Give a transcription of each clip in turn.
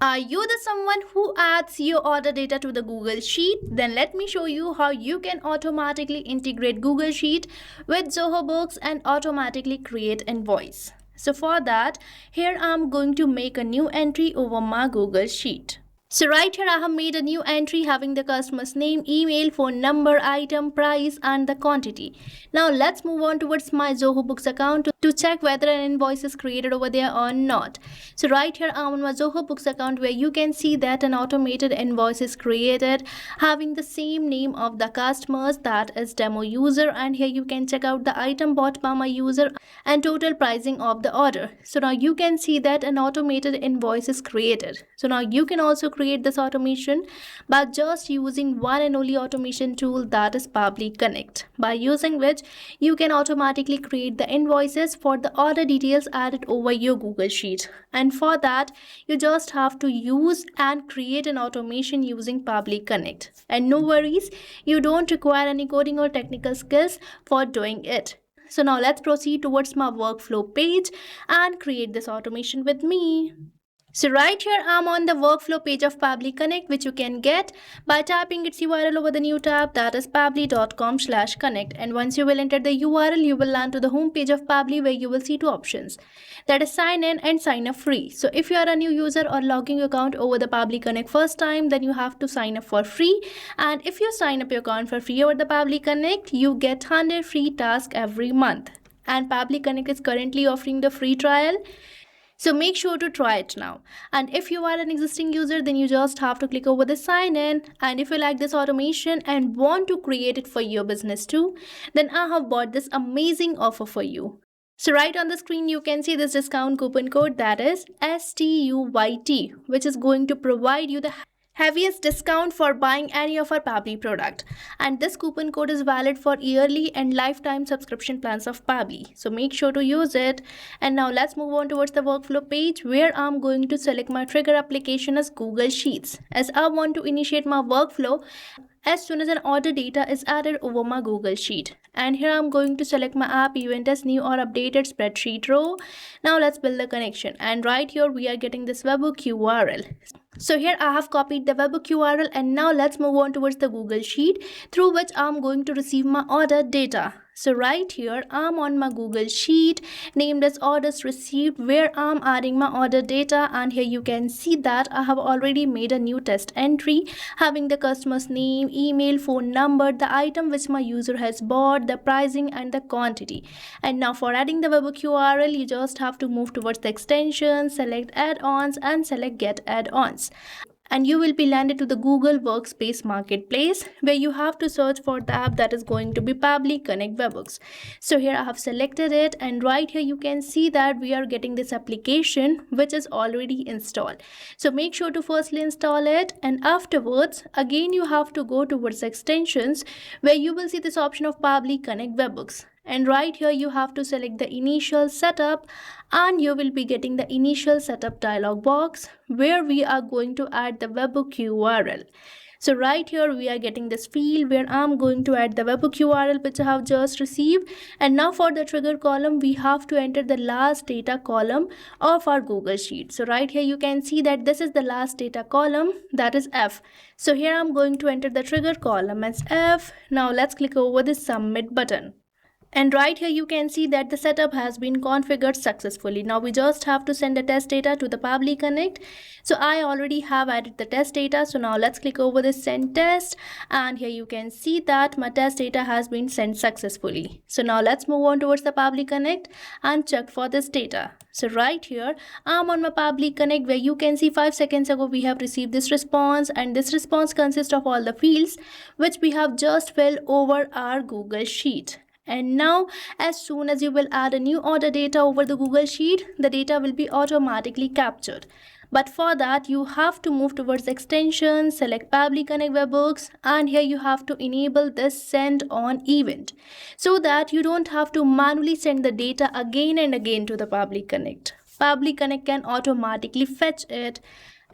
Are you the someone who adds your order data to the Google Sheet? Then let me show you how you can automatically integrate Google Sheet with Zoho Books and automatically create invoice. So for that, here I'm going to make a new entry over my Google Sheet. So right here I have made a new entry having the customer's name, email, phone number, item, price and the quantity. Now let's move on towards my Zoho Books account to check whether an invoice is created over there or not. So right here I'm on my Zoho Books account where you can see that an automated invoice is created having the same name of the customers, that is demo user, and here you can check out the item bought by my user and total pricing of the order. So now you can see that an automated invoice is created. So now you can also create this automation by just using one and only automation tool, that is Pabbly Connect, by using which you can automatically create the invoices for the order details added over your Google Sheet. And for that you just have to use and create an automation using Pabbly Connect. And no worries, you don't require any coding or technical skills for doing it. So now let's proceed towards my workflow page and create this automation with me. So right here I'm on the workflow page of Pabbly Connect, which you can get by typing its URL over the new tab, that is pabbly.com/connect. And once you will enter the URL, you will land to the home page of Pabbly where you will see two options, that is sign in and sign up free. So if you are a new user or logging your account over the Pabbly Connect first time, then you have to sign up for free. And if you sign up your account for free over the Pabbly Connect, you get 100 free tasks every month. And Pabbly Connect is currently offering the free trial. So make sure to try it now. And if you are an existing user, then you just have to click over the sign in. And if you like this automation and want to create it for your business too, then I have bought this amazing offer for you. So right on the screen you can see this discount coupon code, that is STUYT, which is going to provide you the heaviest discount for buying any of our Pabbly product. And this coupon code is valid for yearly and lifetime subscription plans of Pabbly. So make sure to use it. And now let's move on towards the workflow page where I'm going to select my trigger application as Google Sheets, as I want to initiate my workflow as soon as an order data is added over my Google Sheet. And here I'm going to select my app event as new or updated spreadsheet row. Now let's build the connection. And right here we are getting this webhook URL. So here I have copied the webhook URL, and now let's move on towards the Google Sheet through which I'm going to receive my order data. So right here I'm on my Google Sheet named as orders received where I'm adding my order data, and here you can see that I have already made a new test entry having the customer's name, email, phone number, the item which my user has bought, the pricing and the quantity. And now for adding the webhook URL, you just have to move towards the extensions, select add-ons and select get add-ons. And you will be landed to the Google Workspace Marketplace where you have to search for the app that is going to be Pabbly Connect Webhooks. So here I have selected it, and right here you can see that we are getting this application which is already installed. So make sure to firstly install it, and afterwards again you have to go towards extensions where you will see this option of Pabbly Connect Webhooks. And right here you have to select the initial setup, and you will be getting the initial setup dialog box where we are going to add the webhook URL. So right here we are getting this field where I'm going to add the webhook URL which I have just received. And now for the trigger column we have to enter the last data column of our Google Sheet. So right here you can see that this is the last data column, that is F. So here I'm going to enter the trigger column as F. Now let's click over the submit button. And right here you can see that the setup has been configured successfully. Now we just have to send the test data to the Pabbly Connect. So I already have added the test data. So now let's click over this send test, and here you can see that my test data has been sent successfully. So now let's move on towards the Pabbly Connect and check for this data. So right here I'm on my Pabbly Connect where you can see 5 seconds ago we have received this response, and this response consists of all the fields which we have just filled over our Google Sheet. And now as soon as you will add a new order data over the Google Sheet, the data will be automatically captured. But for that you have to move towards extensions, select Pabbly Connect Webhooks, and here you have to enable this send on event so that you don't have to manually send the data again and again to the Pabbly Connect. Pabbly Connect can automatically fetch it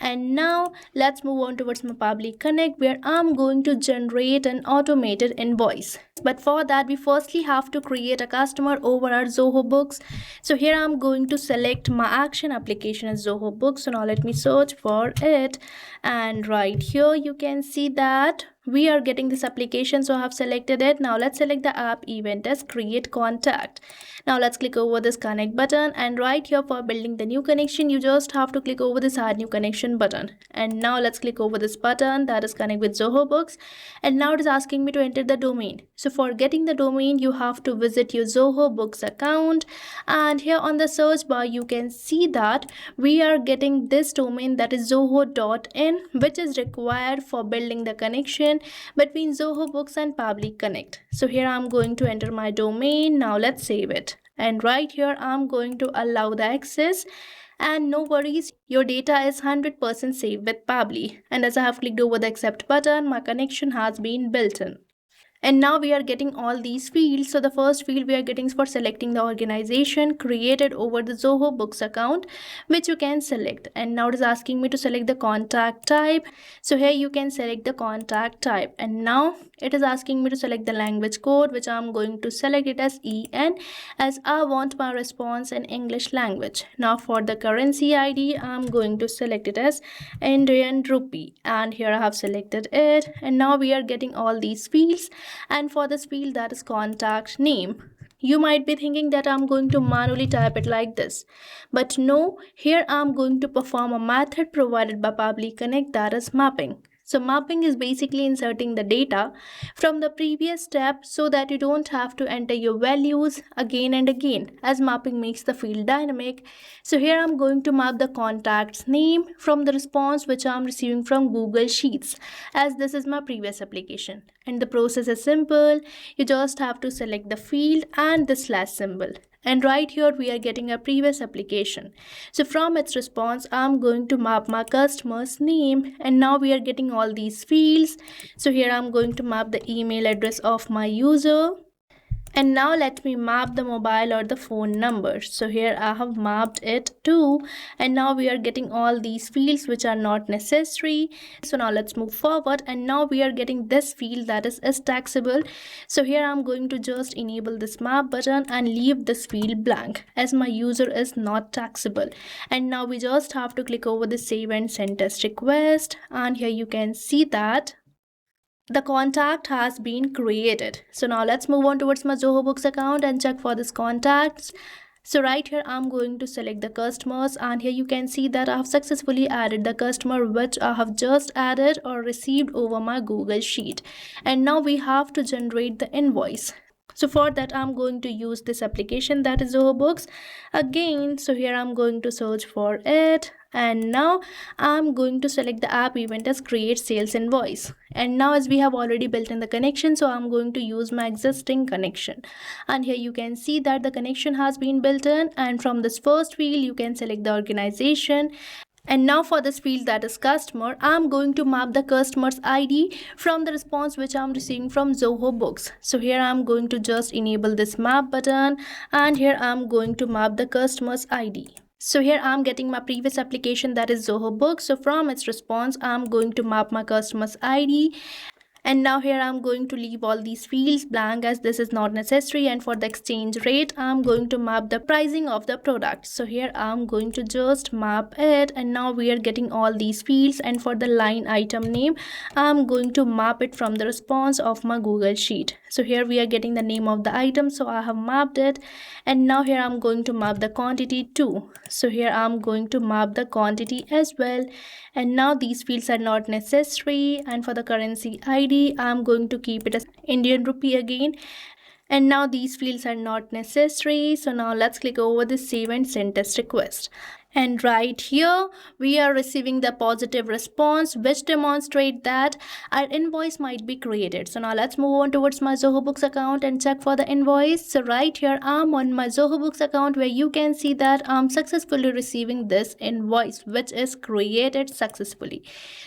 And now let's move on towards my Pabbly Connect, where I'm going to generate an automated invoice. But for that, we firstly have to create a customer over our Zoho Books. So here I'm going to select my action application as Zoho Books. So now let me search for it. And right here you can see that we are getting this application, so I have selected it. Now let's select the app event as create contact. Now let's click over this connect button, and right here for building the new connection you just have to click over this add new connection button. And now let's click over this button that is connect with Zoho Books, and now it is asking me to enter the domain. So for getting the domain you have to visit your Zoho Books account, and here on the search bar you can see that we are getting this domain, that is zoho.in, which is required for building the connection between Zoho Books and Pabbly Connect. So here I'm going to enter my domain. Now let's save it, and right here I'm going to allow the access. And no worries, your data is 100% safe with Pabbly. And as I have clicked over the accept button, my connection has been built in. And now we are getting all these fields. So the first field we are getting is for selecting the organization created over the Zoho Books account, which you can select. And now it is asking me to select the contact type. So here you can select the contact type. And now it is asking me to select the language code, which I'm going to select it as EN, as I want my response in English language. Now for the currency ID, I'm going to select it as Indian rupee. And here I have selected it. And now we are getting all these fields. And for this field, that is contact name, you might be thinking that I'm going to manually type it like this, but no, here I'm going to perform a method provided by Pabbly Connect, that is mapping. So mapping is basically inserting the data from the previous step so that you don't have to enter your values again and again, as mapping makes the field dynamic. So here I'm going to map the contact's name from the response which I'm receiving from Google Sheets, as this is my previous application. And the process is simple. You just have to select the field and the slash symbol. And right here we are getting a previous application. So from its response, I'm going to map my customer's name, and now we are getting all these fields. So here I'm going to map the email address of my user. And now let me map the mobile or the phone number. So here I have mapped it too. And now we are getting all these fields which are not necessary. So now let's move forward. And now we are getting this field, that is taxable. So here I'm going to just enable this map button and leave this field blank, as my user is not taxable. And now we just have to click over the save and send test request. And here you can see that the contact has been created. So now let's move on towards my Zoho Books account and check for this contacts. So right here I'm going to select the customers, and here you can see that I have successfully added the customer which I have just added or received over my Google Sheet. And now we have to generate the invoice. So for that I'm going to use this application, that is Zoho Books again. So here I'm going to search for it, and now I'm going to select the app event as create sales invoice. And now as we have already built in the connection, so I'm going to use my existing connection. And here you can see that the connection has been built in, and from this first field you can select the organization. And now for this field, that is customer, I'm going to map the customer's ID from the response which I'm receiving from Zoho Books. So here I'm going to just enable this map button, and here I'm going to map the customer's ID. So here I'm getting my previous application, that is Zoho Books. So from its response, I'm going to map my customer's ID. And now here I'm going to leave all these fields blank, as this is not necessary. And for the exchange rate, I'm going to map the pricing of the product. So here I'm going to just map it, and now we are getting all these fields. And for the line item name, I'm going to map it from the response of my Google Sheet. So here we are getting the name of the item, so I have mapped it. And now here I'm going to map the quantity too. So here I'm going to map the quantity as well. And now these fields are not necessary. And for the currency ID, I'm going to keep it as Indian rupee again. And now these fields are not necessary. So now let's click over the save and send test request. And right here we are receiving the positive response which demonstrate that our invoice might be created. So now let's move on towards my Zoho Books account and check for the invoice. So right here I'm on my Zoho Books account, where you can see that I'm successfully receiving this invoice which is created successfully.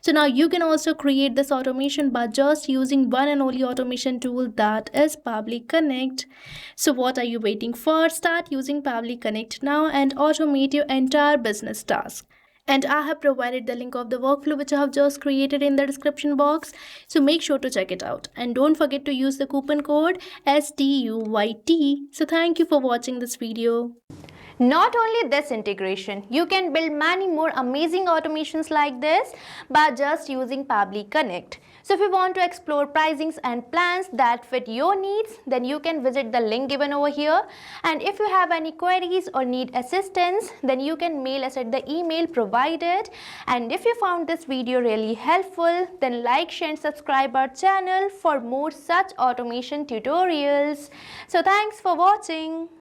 So now you can also create this automation by just using one and only automation tool, that is Pabbly Connect. So what are you waiting for? Start using Pabbly Connect now and automate your entire business task. And I have provided the link of the workflow which I have just created in the description box. So make sure to check it out. And don't forget to use the coupon code STUYT. So thank you for watching this video. Not only this integration, you can build many more amazing automations like this by just using Pabbly Connect. So if you want to explore pricings and plans that fit your needs, then you can visit the link given over here. And if you have any queries or need assistance, then you can mail us at the email provided. And if you found this video really helpful, then like, share and subscribe our channel for more such automation tutorials. So thanks for watching.